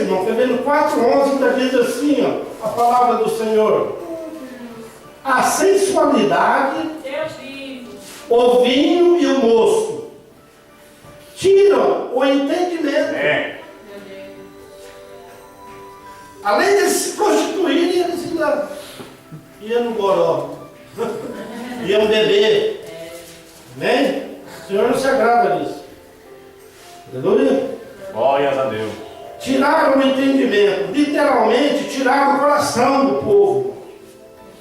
irmão, Fevereiro 4:11 ainda diz assim, ó, a palavra do Senhor. A sensualidade, o vinho e o moço tiram o entendimento. Além de se prostituírem, eles iam no goró, iam beber. Amém? O Senhor não se agrada disso. Aleluia. Glórias a Deus. Tiraram o entendimento, literalmente tiraram o coração do povo.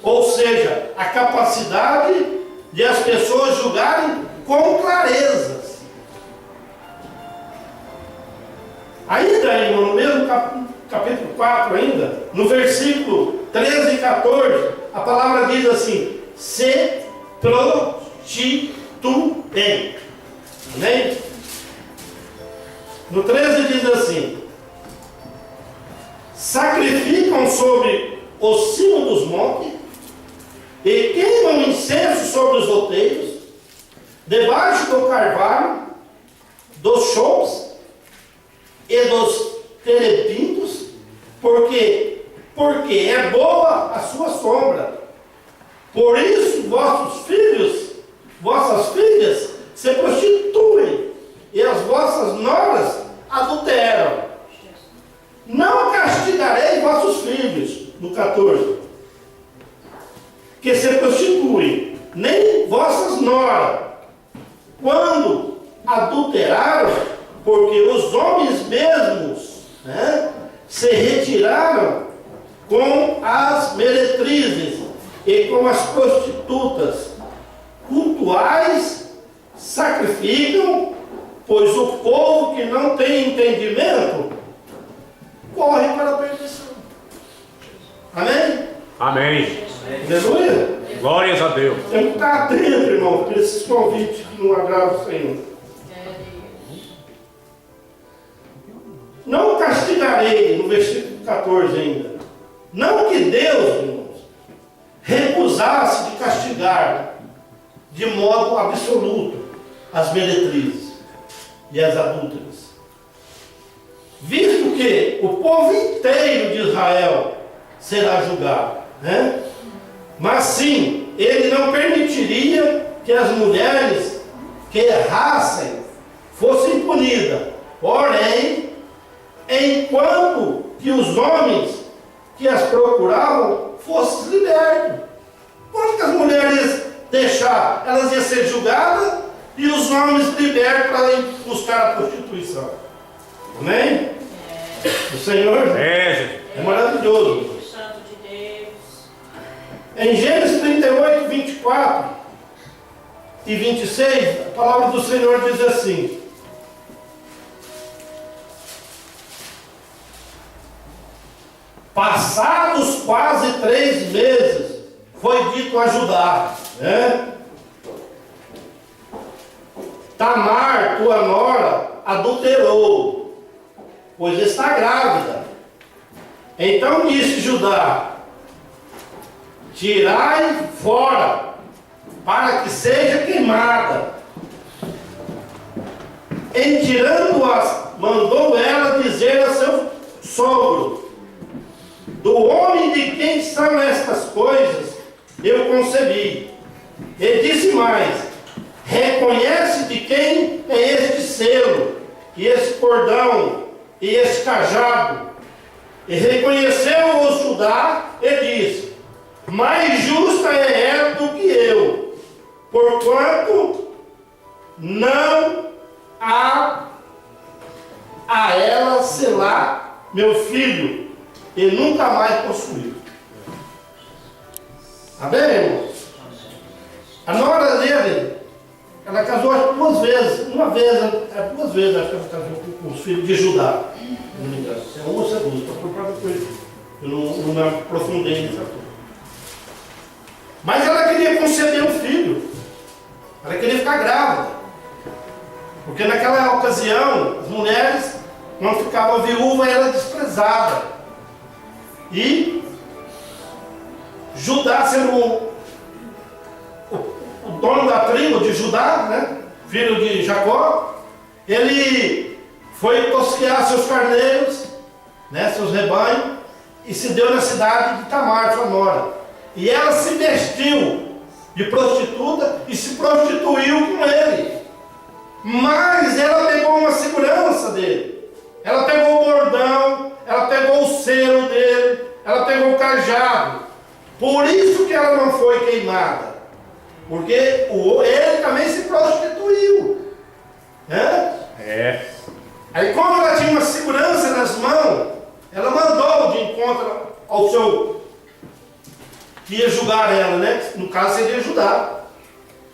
Ou seja, a capacidade de as pessoas julgarem com clarezas. Ainda, irmão, no mesmo capítulo 4 ainda, no versículo 13 e 14, a palavra diz assim: se prostituem. Amém? No 13 diz assim: sacrificam sobre o cimo dos montes e queimam incenso sobre os outeiros, debaixo do carvalho, dos choupes e dos terebintos, porque é boa a sua sombra. Por isso vossos filhos, vossas filhas se prostituem e as vossas noras adulteram. Não castigarei vossos filhos, no 14, que se prostituem, nem vossas noras, quando adulteraram, porque os homens mesmos se retiraram com as meretrizes e com as prostitutas, cultuais sacrificam, pois o povo que não tem entendimento corre para a perdição. Amém? Amém. Aleluia. Glórias a Deus. Tem que estar atento, irmão, para esses convites que não agradam o Senhor. Não castigarei, no versículo 14 ainda. Não que Deus, irmãos, recusasse de castigar de modo absoluto as meretrizes e as adúlteras, visto que o povo inteiro de Israel será julgado, mas sim, ele não permitiria que as mulheres que errassem fossem punidas, porém, enquanto que os homens que as procuravam fossem libertos. Quando que as mulheres deixar, elas iam ser julgadas e os homens libertos para ir buscar a prostituição. Amém? O Senhor é maravilhoso. Em Gênesis 38, 24 e 26, a palavra do Senhor diz assim: passados quase 3 meses, foi dito a Judá, Tamar, tua nora, adulterou, pois está grávida. Então disse Judá: tirai fora, para que seja queimada. Em tirando-a, mandou ela dizer a seu sogro: do homem de quem são estas coisas, eu concebi. E disse mais: reconhece de quem é este selo, e esse cordão, e esse cajado. E reconheceu-o Judá e disse: mais justa é ela do que eu, porquanto não há a ela selar meu filho, e nunca mais possuiu. Amém, irmãos? A nora dele, ela casou acho, 2 vezes. Duas vezes acho que ela casou com os filhos de Judá. Não me engano. Se é uma ou se é 2, estou preocupado com isso. Eu não me aprofundei nessa coisa. Mas ela queria conceber um filho. Ela queria ficar grávida. Porque naquela ocasião, as mulheres, quando ficavam viúvas, era desprezada. E Judá, sendo o dono da tribo de Judá, filho de Jacó, ele foi tosquear seus carneiros né, seus rebanhos, e se deu na cidade de Tamar, sua nora. E ela se vestiu de prostituta e se prostituiu com ele. Mas ela pegou uma segurança dele. Ela pegou o bordão, ela pegou o selo dele, ela pegou o cajado. Por isso que ela não foi queimada. Porque ele também se prostituiu. Né? É. Aí como ela tinha uma segurança nas mãos, ela mandou de encontro ao seu que ia julgar ela, né? No caso seria Judá,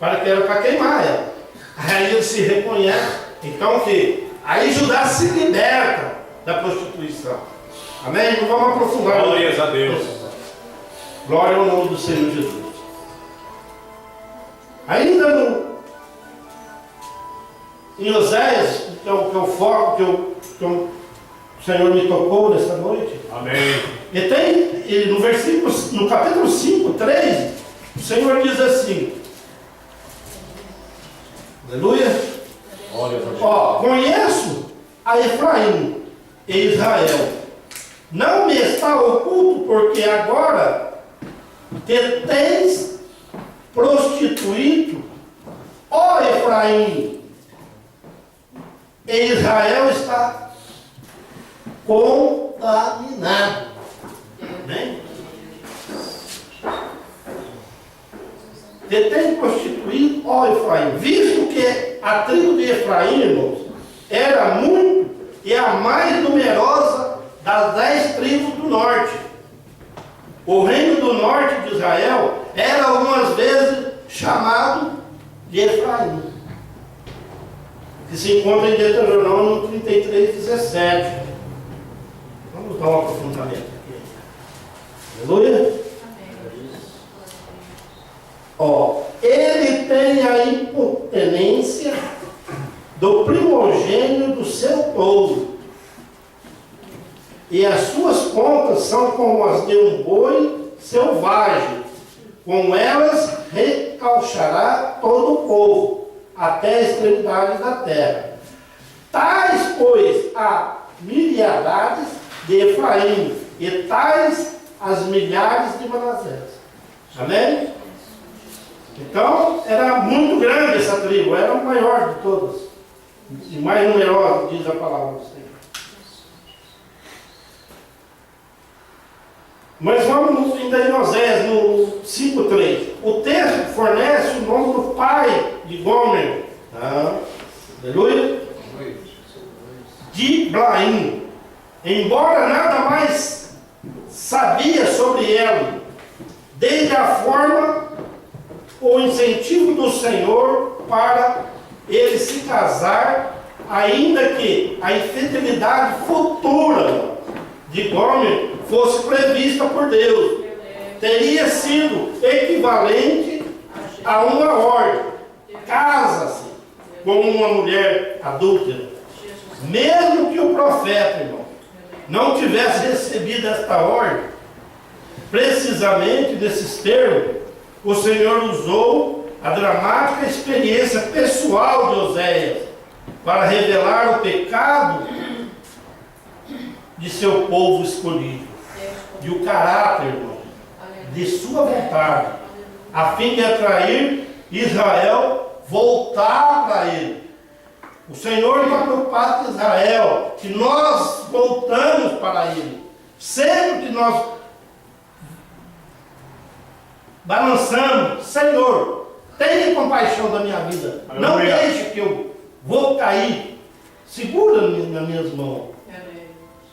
para que era para queimar ela. Aí ele se reconhece. Então o que? Aí Judá se liberta da prostituição. Amém? Não vamos aprofundar. Glórias a Deus. Glória ao nome do Senhor Jesus. Ainda em Oséias, que é o foco que o Senhor me tocou nesta noite. Amém. E no capítulo 5, 3, o Senhor diz assim, aleluia, Glórias a Deus. ó, conheço a Efraim e Israel, não me está oculto, porque agora te tens prostituído, ó Efraim, e Israel está contaminado. Amém? Te tem prostituído, ó Efraim, visto que a tribo de Efraim, irmãos, era muito e a mais numerosa das 10 tribos do norte. O reino do norte de Israel era algumas vezes chamado de Efraim, que se encontra em Deuteronômio 33, 17. Vamos dar um aprofundamento aqui. Aleluia. Ó, ele tem a impotência do primogênito do seu povo, e as suas pontas são como as de um boi selvagem. Com elas recalchará todo o povo, até a extremidade da terra. Tais, pois, a milhares de Efraim, e tais as milhares de Manassés. Amém? Então, era muito grande essa tribo, era a maior de todas, e mais numerosa, diz a palavra do Senhor. Mas vamos ainda em Oséias, no 5:3. O texto fornece o nome do pai de Gomer, aleluia, de Blaim. Embora nada mais sabia sobre ela, desde a forma, o incentivo do Senhor para ele se casar, ainda que a infidelidade futura de Gomer fosse prevista por Deus, teria sido equivalente a uma ordem: casa-se com uma mulher adúltera. Mesmo que o profeta, irmão, não tivesse recebido esta ordem, precisamente nesses termos, o Senhor usou a dramática experiência pessoal de Oséias para revelar o pecado de seu povo escolhido e o caráter, irmão, de sua vontade, a fim de atrair Israel, voltar para ele. O Senhor está preocupado com Israel, que nós voltamos para ele. Sempre que nós balançamos: Senhor, tenha compaixão da minha vida, não Aleluia. deixe que eu vou cair, segura nas minhas mãos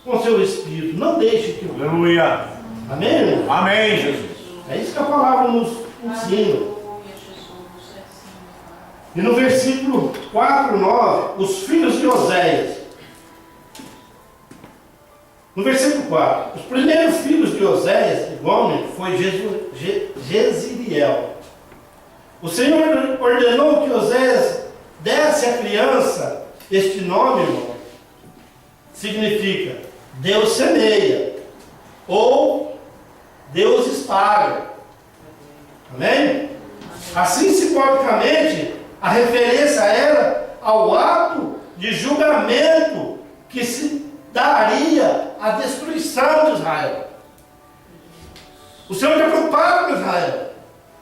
com seu Espírito, não deixe que eu... Aleluia. Amém, irmão? Amém, Jesus. É isso que a palavra nos ensina. E no versículo 4, 9, os filhos de Oséias. No versículo 4, os primeiros filhos de Oséias, de Gomer, foi Jeziriel. O Senhor ordenou que Oséias desse à criança este nome, irmão. Significa Deus semeia, ou Deus espalha. Amém? Assim, simbolicamente, a referência era ao ato de julgamento que se daria a destruição de Israel. O Senhor já preocupado com Israel.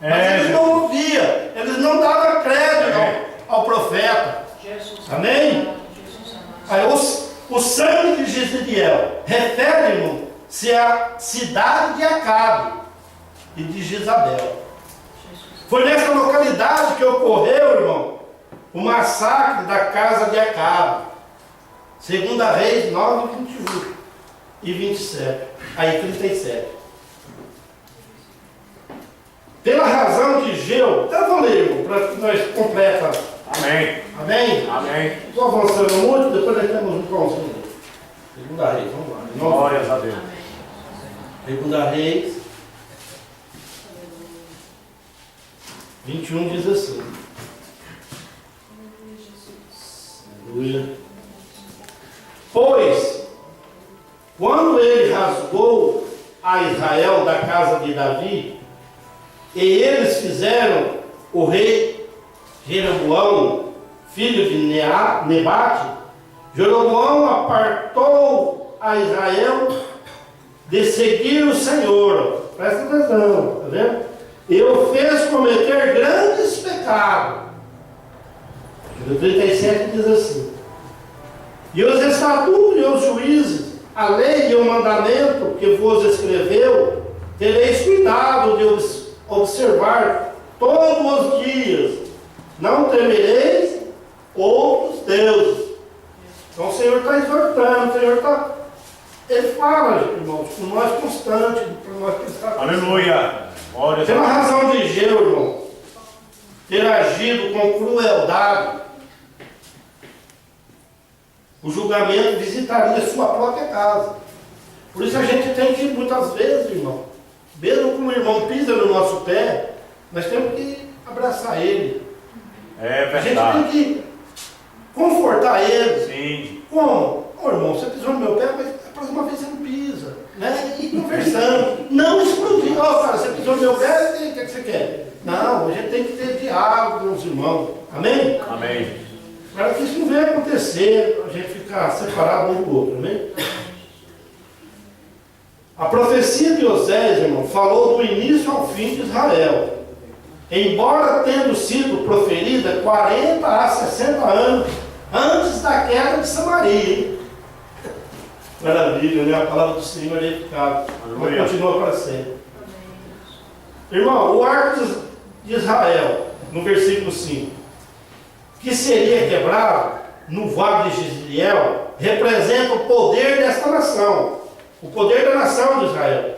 Mas eles não ouviam, eles não davam crédito ao profeta. Amém? Aí, o sangue de Jezreel refere-se à cidade de Acabe e de Jezabel. Foi nessa localidade que ocorreu, irmão, o massacre da casa de Acabe. 2 Reis 9, 21 e 27. Aí 37. Pela razão de Geu, eu vou ler, irmão, para que nós completamos. Amém. Amém? Amém. Estou avançando muito, depois nós temos um pãozinho. 2 Reis, vamos lá. Glórias a Deus. 2 Reis 21 diz assim. Aleluia. Pois, quando ele rasgou a Israel da casa de Davi, e eles fizeram o rei Jeroboão, filho de Nebate, Jeroboão apartou a Israel de seguir o Senhor. Presta atenção, está vendo? E o fez cometer grandes pecados. No 37 diz assim: e os estatutos e os juízes, a lei e o mandamento que vos escreveu, tereis cuidado de observar todos os dias. Não temereis outros deuses. Então o Senhor está exortando, o Senhor está... Ele fala, irmãos, com nós constante, para nós pensar. Aleluia. Glórias Tem a uma Deus. razão de Geu, irmão, ter agido com crueldade. O julgamento visitaria sua própria casa. Por isso a gente tem que, muitas vezes, irmão, mesmo como o irmão pisa no nosso pé, nós temos que abraçar ele. É A gente verdade. tem que confortar ele. Sim. Como? Ô irmão, você pisou no meu pé, mas a próxima vez você não pisa. Né? E conversando. Não explodir. Ó, cara, você pisou no meu pé, o que você quer? Não, a gente tem que ter diálogo com os irmãos. Amém? Amém. Para que isso não venha acontecer, a gente ficar separado um do outro, amém? A profecia de Osés, irmão, falou do início ao fim de Israel. Embora tendo sido proferida 40 a 60 anos antes da queda de Samaria. Hein? Maravilha, né? A palavra do Senhor é eficaz. Mas continua para sempre. Irmão, o arco de Israel, no versículo 5, que seria quebrado no vale de Jezreel, representa o poder desta nação, o poder da nação de Israel.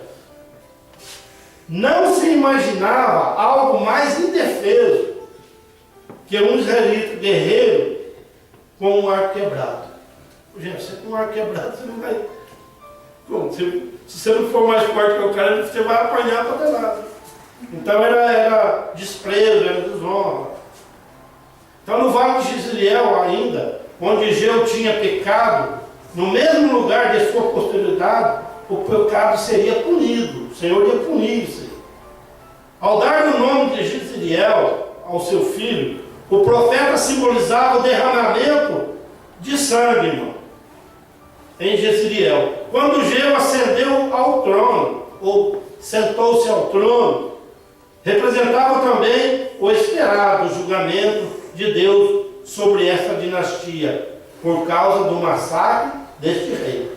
Não se imaginava algo mais indefeso que um israelita guerreiro com um arco quebrado. Gente, você com um arco quebrado, você não vai... Bom, se você não for mais forte que o cara, você vai apanhar para ter lado. Então era desprezo, era desonra. Então no vale de Jezreel ainda, onde Geu tinha pecado, no mesmo lugar de sua posteridade, o pecado seria punido. O Senhor ia punir isso. Ao dar o nome de Jezreel ao seu filho, o profeta simbolizava o derramamento de sangue, irmão, em Jezreel. Quando Geu ascendeu ao trono, ou sentou-se ao trono, representava também o esperado julgamento de Deus sobre esta dinastia, por causa do massacre deste rei.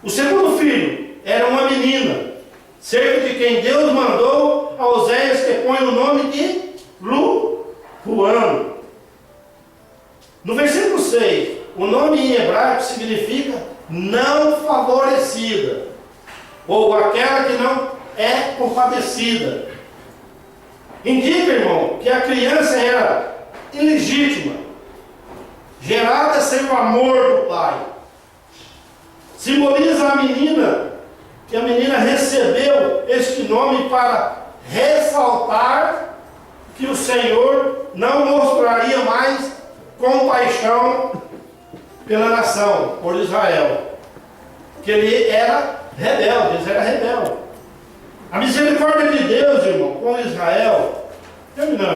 O segundo filho era uma menina, cerca de quem Deus mandou a Oséias que põe o nome de Lu-Ruano. No versículo 6, o nome em hebraico significa não favorecida, ou aquela que não é compadecida. Indica, irmão, que a criança era ilegítima, gerada sem o amor do pai. Simboliza a menina, que a menina recebeu este nome para ressaltar que o Senhor não mostraria mais compaixão pela nação, por Israel, que ele era rebelde, eles eram rebeldes. A misericórdia de Deus, irmão, com Israel, terminando.